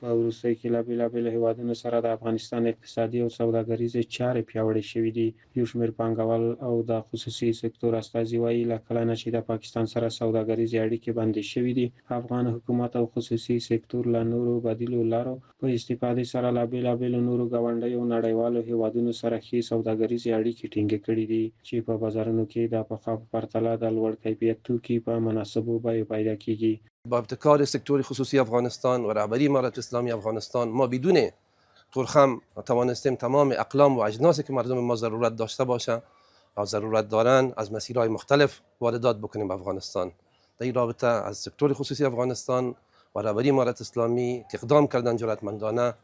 په وروستیو کې له بېلابېلو هېوادونو سره د افغانستان اقتصادي او سوداګریزې چارې پیاوړې شوې دي. یو شمېر پانګوال او د خصوصي سکتور استازي وایي له کله نه چې د پاکستان سره سوداګریزې اړیکې بندې شوې دي، افغان حکومت او خصوصي سکتور له نورو بدیلو لارو په استفادې سره له بېلابېلو نورو ګاونډیو او نړیوالو هېوادونو سره ښې سوداګریزې اړیکې ټینګې کړي دي، چې په بازارونو کې د پخوا په پرتله د لوړ کیفیت توکي په مناسبو بیو پیدا کیږي. با ابتکار سکتور خصوصی افغانستان و رهبری امارت اسلامی افغانستان ما بدون ترخم توانستیم تمام اقلام و اجناسی که مردم ما ضرورت داشته باشه و ضرورت دارن از مسیرهای مختلف واردات بکنیم به افغانستان. در این رابطه از سکتور خصوصی افغانستان و رهبری امارت اسلامی که اقدام کردن جرأتمندانه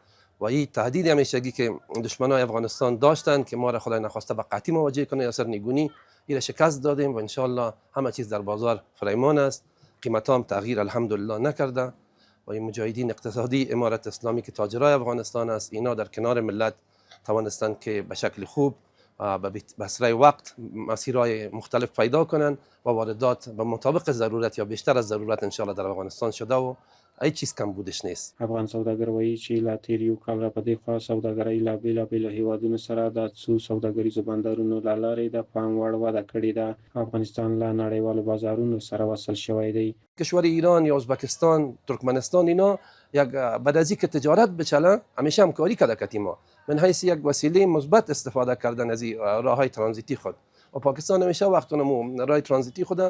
و این تهدید همیشگی که دشمنان افغانستان داشتن که ما را خدای نخواسته به قحطی مواجه کنه یا سرنگونی، این را شکست دادیم و ان شاء الله همه چیز در بازار فریمان است. قیمت هم تغییر الحمدلله نکرده و این مجاهدین اقتصادی امارت اسلامی که تاجرای افغانستان است، اینا در کنار ملت توانستند که به شکل خوب به اسرع وقت مسیرهای مختلف پیدا کنند و واردات به مطابق ضرورت یا بیشتر از ضرورت ان شاء الله در افغانستان شده و هیڅ چیز کم بودش نیست. افغان سوداګر وایي چې لا تیر یو کال را پدې خوا سوداګرۍ له بېلابېلو هېوادونو سره د څو سوداګریزو بندرونو له لارې د پام وړ وده کړې ده. افغانستان له نړیوالو بازارونو سره وصل شوی دی. کشور ایران یا ازبکستان، ترکمنستان اینا یک بعد از اینکه تجارت بچله همیشه همکاری کرده ما من حیث یک وسیله مثبت استفاده کردن از راههای ترانزیتی خود و پاکستان همیشه وقتونه راه ترانزیتی خود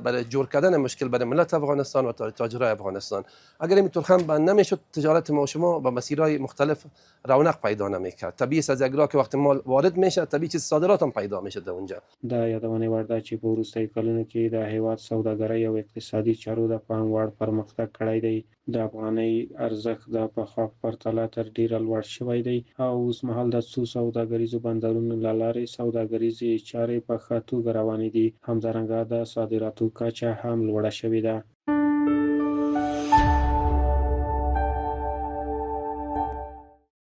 برای جور کردن مشکل برای ملت افغانستان و تاجرای افغانستان. اگر اینطور هم بند نمیشد تجارت ما و شما با مسیرهای مختلف رونق پیدا نمیکرد. طبیعی از یک راه که وقت مال وارد میشه طبیعی چیز صادرات هم پیدا میشه در اونجا. د یادونې وړ ده چې په وروستیو کلونو کې د هېواد سوداګرۍ او اقتصادي چارو د پام وړ پرمختګ کړی دی. د افغانۍ ارزښت د پخوا په پرتله تر ډېره لوړ شوی دی او اوس مهال د څو سوداګریزو بندرونو له لارې سوداګریزې چارې په ښه توګه روانې دي. همدارنګه د صادراتو کچه هم لوړه شوې ده.